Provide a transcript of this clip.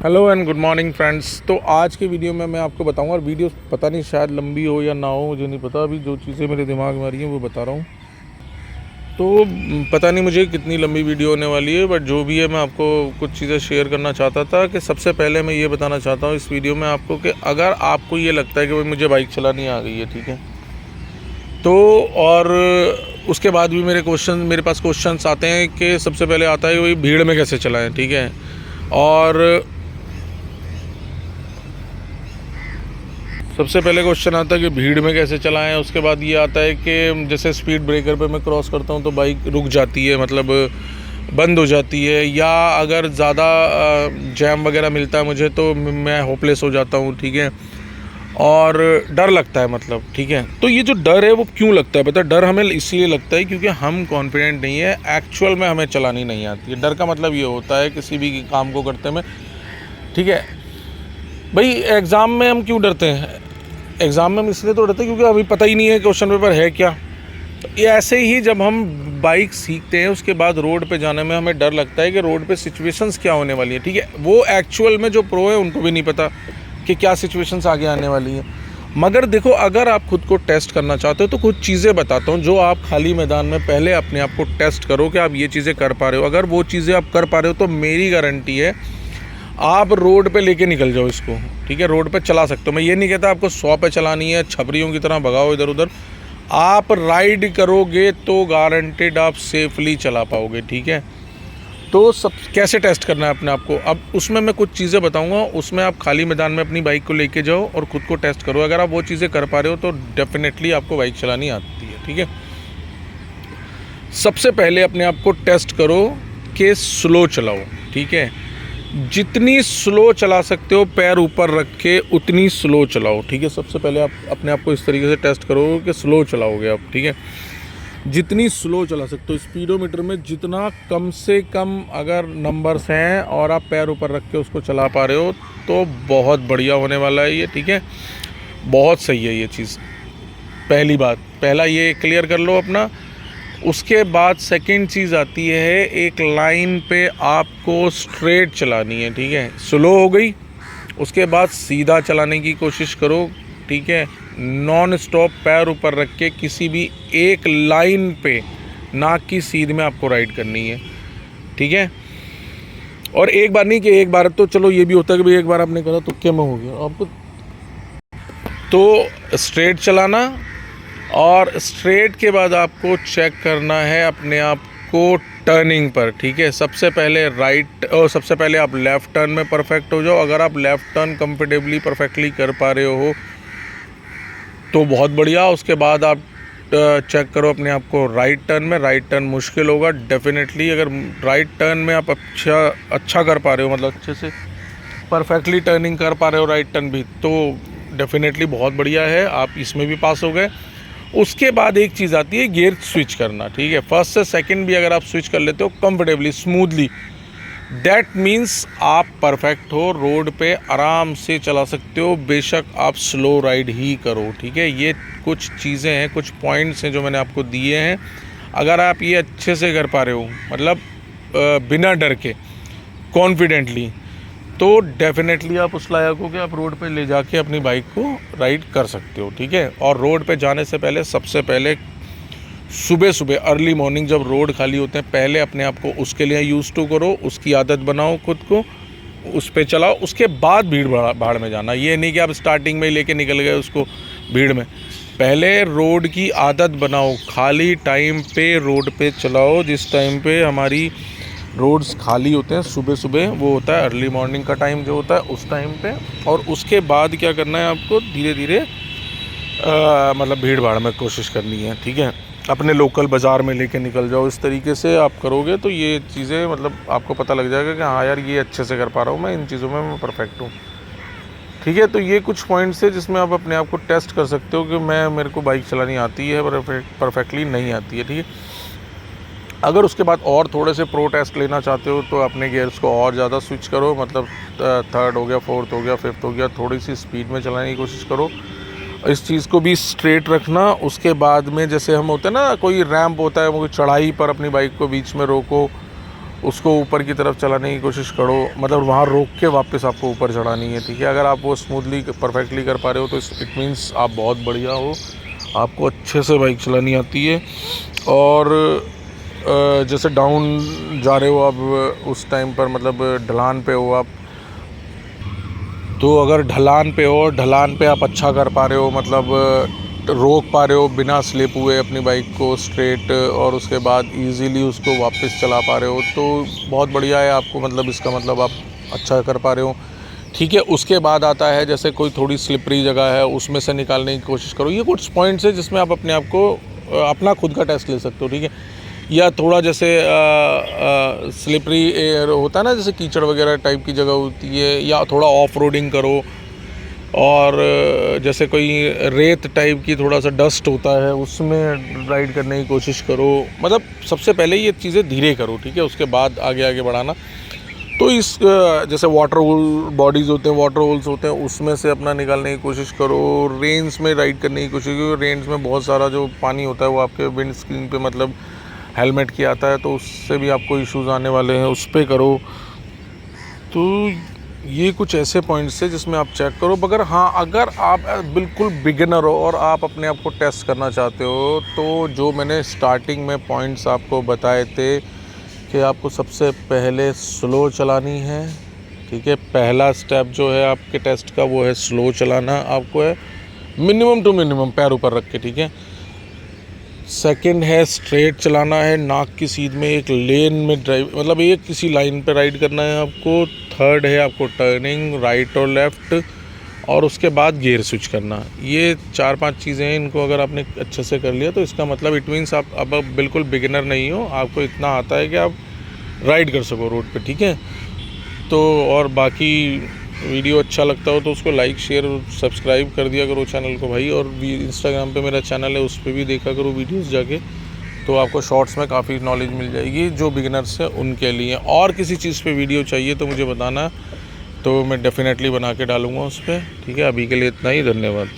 Hello and good morning friends. तो आज की वीडियो में मैं आपको बताऊंगा, और वीडियो पता नहीं शायद लंबी हो या ना हो, मुझे नहीं पता। अभी जो चीज़ें मेरे दिमाग में आ रही हैं वो बता रहा हूँ। तो पता नहीं मुझे कितनी लंबी वीडियो होने वाली है, बट जो भी है मैं आपको कुछ चीज़ें शेयर करना चाहता था। कि सबसे पहले मैं ये बताना चाहता हूँ इस वीडियो में आपको कि अगर आपको ये लगता है कि भाई मुझे बाइक चलानी आ गई है, ठीक है, तो और उसके बाद भी मेरे पास क्वेश्चंस आते हैं कि सबसे पहले आता है वही भीड़ में कैसे चलाएं, ठीक है। और सबसे पहले क्वेश्चन आता है कि भीड़ में कैसे चलाएं। उसके बाद ये आता है कि जैसे स्पीड ब्रेकर पे मैं क्रॉस करता हूँ तो बाइक रुक जाती है, मतलब बंद हो जाती है, या अगर ज़्यादा जैम वगैरह मिलता है मुझे तो मैं होपलेस हो जाता हूँ, ठीक है। और डर लगता है, मतलब, ठीक है। तो ये जो डर है वो क्यों लगता है, पता है? डर हमें इसलिए लगता है क्योंकि हम कॉन्फिडेंट नहीं है, एक्चुअल में हमें चलानी नहीं आती है। डर का मतलब ये होता है किसी भी काम को करते में, ठीक है। भाई एग्ज़ाम में हम क्यों डरते हैं? एग्ज़ाम में हम इसलिए तो डरते हैं क्योंकि अभी पता ही नहीं है क्वेश्चन पेपर है क्या। तो ये ऐसे ही जब हम बाइक सीखते हैं उसके बाद रोड पे जाने में हमें डर लगता है कि रोड पे सिचुएशंस क्या होने वाली है, ठीक है। वो एक्चुअल में जो प्रो है उनको भी नहीं पता कि क्या सिचुएशंस आगे आने वाली हैं। मगर देखो, अगर आप खुद को टेस्ट करना चाहते हो तो कुछ चीज़ें बताता हूँ जो आप खाली मैदान में पहले अपने आप को टेस्ट करो कि आप ये चीज़ें कर पा रहे हो। अगर वो चीज़ें आप कर पा रहे हो तो मेरी गारंटी है आप रोड पे लेके निकल जाओ इसको, ठीक है। रोड पे चला सकते हो। मैं ये नहीं कहता आपको 100 पे चलानी है, छपरियों की तरह भगाओ इधर उधर। आप राइड करोगे तो गारंटेड आप सेफली चला पाओगे, ठीक है। तो सब कैसे टेस्ट करना है अपने आप को, अब उसमें मैं कुछ चीज़ें बताऊंगा। उसमें आप खाली मैदान में अपनी बाइक को लेके जाओ और ख़ुद को टेस्ट करो। अगर आप वो चीज़ें कर पा रहे हो तो डेफिनेटली आपको बाइक चलानी आती है, ठीक है। सबसे पहले अपने आप को टेस्ट करो कि स्लो चलाओ, ठीक है। जितनी स्लो चला सकते हो पैर ऊपर रख के उतनी स्लो चलाओ, ठीक है। सबसे पहले आप अपने आप को इस तरीके से टेस्ट करो कि स्लो चलाओगे आप, ठीक है। जितनी स्लो चला सकते हो, स्पीडोमीटर में जितना कम से कम अगर नंबर्स हैं और आप पैर ऊपर रख के उसको चला पा रहे हो तो बहुत बढ़िया होने वाला है ये, ठीक है। बहुत सही है ये चीज़। पहली बात, पहला ये क्लियर कर लो अपना। उसके बाद सेकंड चीज़ आती है, एक लाइन पे आपको स्ट्रेट चलानी है, ठीक है। स्लो हो गई, उसके बाद सीधा चलाने की कोशिश करो, ठीक है। नॉन स्टॉप पैर ऊपर रख के किसी भी एक लाइन पे, ना कि सीध में आपको राइड करनी है, ठीक है। और एक बार नहीं कि एक बार, तो चलो ये भी होता है कि भाई एक बार आपने करा तुक्के में हो गया आपको। तो स्ट्रेट चलाना, और स्ट्रेट के बाद आपको चेक करना है अपने आप को टर्निंग पर, ठीक है। सबसे पहले राइट और सबसे पहले आप लेफ़्ट टर्न में परफेक्ट हो जाओ। अगर आप लेफ़्ट टर्न कंफर्टेबली परफेक्टली कर पा रहे हो तो बहुत बढ़िया। उसके बाद आप चेक करो अपने आप को राइट टर्न में। राइट टर्न मुश्किल होगा डेफिनेटली। अगर राइट टर्न में आप अच्छा कर पा रहे हो, मतलब अच्छे से परफेक्टली टर्निंग कर पा रहे हो राइट टर्न भी, तो डेफिनेटली बहुत बढ़िया है, आप इसमें भी पास हो गए। उसके बाद एक चीज़ आती है गियर स्विच करना, ठीक है। फर्स्ट से सेकंड भी अगर आप स्विच कर लेते हो कंफर्टेबली स्मूथली, दैट मीन्स आप परफेक्ट हो, रोड पे आराम से चला सकते हो, बेशक आप स्लो राइड ही करो, ठीक है। ये कुछ चीज़ें हैं, कुछ पॉइंट्स हैं जो मैंने आपको दिए हैं। अगर आप ये अच्छे से कर पा रहे हो, मतलब बिना डर के कॉन्फिडेंटली, तो डेफिनेटली आप उस लायक हो कि आप रोड पे ले जाके अपनी बाइक को राइड कर सकते हो, ठीक है। और रोड पे जाने से पहले सबसे पहले सुबह सुबह अर्ली मॉर्निंग जब रोड खाली होते हैं, पहले अपने आप को उसके लिए यूज़ टू करो, उसकी आदत बनाओ, खुद को उस पे चलाओ। उसके बाद भीड़ भाड़ में जाना। ये नहीं कि आप स्टार्टिंग में ही लेके निकल गए उसको भीड़ में। पहले रोड की आदत बनाओ, खाली टाइम पे रोड पे चलाओ। जिस टाइम पे हमारी रोड्स खाली होते हैं सुबह सुबह, वो होता है अर्ली मॉर्निंग का टाइम जो होता है, उस टाइम पे। और उसके बाद क्या करना है आपको, धीरे धीरे मतलब भीड़ भाड़ में कोशिश करनी है, ठीक है। अपने लोकल बाज़ार में लेके निकल जाओ। इस तरीके से आप करोगे तो ये चीज़ें, मतलब आपको पता लग जाएगा कि हाँ यार ये अच्छे से कर पा रहा हूँ मैं, इन चीज़ों में मैं परफेक्ट हूँ, ठीक है। तो ये कुछ पॉइंट्स है जिसमें आप अपने आप को टेस्ट कर सकते हो कि मेरे को बाइक चलानी आती है, परफेक्टली नहीं आती है, ठीक है। अगर उसके बाद और थोड़े से प्रो टेस्ट लेना चाहते हो तो अपने गियर्स को और ज़्यादा स्विच करो, मतलब थर्ड हो गया, फोर्थ हो गया, फिफ्थ हो गया, थोड़ी सी स्पीड में चलाने की कोशिश करो। इस चीज़ को भी स्ट्रेट रखना। उसके बाद में जैसे हम होते हैं ना, कोई रैंप होता है, वो चढ़ाई पर अपनी बाइक को बीच में रोको, उसको ऊपर की तरफ चलाने की कोशिश करो, मतलब वहाँ रोक के वापस आपको ऊपर चढ़ानी है, ठीक है। अगर आप वो स्मूथली परफेक्टली कर पा रहे हो तो इट मीन्स आप बहुत बढ़िया हो, आपको अच्छे से बाइक चलानी आती है। और जैसे डाउन जा रहे हो आप उस टाइम पर, मतलब ढलान पे हो आप, तो अगर ढलान पे आप अच्छा कर पा रहे हो, मतलब रोक पा रहे हो बिना स्लिप हुए अपनी बाइक को स्ट्रेट, और उसके बाद इजीली उसको वापस चला पा रहे हो, तो बहुत बढ़िया है आपको, मतलब इसका मतलब आप अच्छा कर पा रहे हो, ठीक है। उसके बाद आता है जैसे कोई थोड़ी स्लिपरी जगह है, उसमें से निकालने की कोशिश करो। ये कुछ पॉइंट्स है जिसमें आप अपने आप को अपना खुद का टेस्ट ले सकते हो, ठीक है। या थोड़ा जैसे स्लिपरी एयर होता है ना, जैसे कीचड़ वगैरह टाइप की जगह होती है, या थोड़ा ऑफ रोडिंग करो। और जैसे कोई रेत टाइप की थोड़ा सा डस्ट होता है, उसमें राइड करने की कोशिश करो। मतलब सबसे पहले ये चीज़ें धीरे करो, ठीक है, उसके बाद आगे आगे बढ़ाना। तो इस जैसे वाटर होल बॉडीज़ होते हैं, वाटर होल्स होते हैं, उसमें से अपना निकालने की कोशिश करो। रेंज में राइड करने की कोशिश करो। रेंज में बहुत सारा जो पानी होता है वो आपके विंड स्क्रीन पे, मतलब हेलमेट की आता है, तो उससे भी आपको इश्यूज़ आने वाले हैं, उस पर करो। तो ये कुछ ऐसे पॉइंट्स है जिसमें आप चेक करो। मगर हाँ, अगर आप बिल्कुल बिगिनर हो और आप अपने आप को टेस्ट करना चाहते हो, तो जो मैंने स्टार्टिंग में पॉइंट्स आपको बताए थे कि आपको सबसे पहले स्लो चलानी है, ठीक है। पहला स्टेप जो है आपके टेस्ट का वो है स्लो चलाना, आपको है मिनिमम टू मिनिमम पैर ऊपर रख के, ठीक है। सेकंड है स्ट्रेट चलाना है, नाक की सीध में एक लेन में ड्राइव, मतलब एक किसी लाइन पे राइड करना है आपको। थर्ड है आपको टर्निंग राइट और लेफ़्ट, और उसके बाद गियर स्विच करना। ये 4-5 चीज़ें हैं, इनको अगर आपने अच्छे से कर लिया तो इसका मतलब इट मीन्स आप अब बिल्कुल बिगिनर नहीं हो, आपको इतना आता है कि आप राइड कर सको रोड पे, ठीक है। तो और बाकी वीडियो अच्छा लगता हो तो उसको लाइक शेयर और सब्सक्राइब कर दिया करो चैनल को भाई। और इंस्टाग्राम पे मेरा चैनल है, उस पर भी देखा करो वीडियोस जाके, तो आपको शॉर्ट्स में काफ़ी नॉलेज मिल जाएगी जो बिगिनर्स हैं उनके लिए। और किसी चीज़ पे वीडियो चाहिए तो मुझे बताना, तो मैं डेफिनेटली बना के डालूँगा उस पर, ठीक है। अभी के लिए इतना ही, धन्यवाद।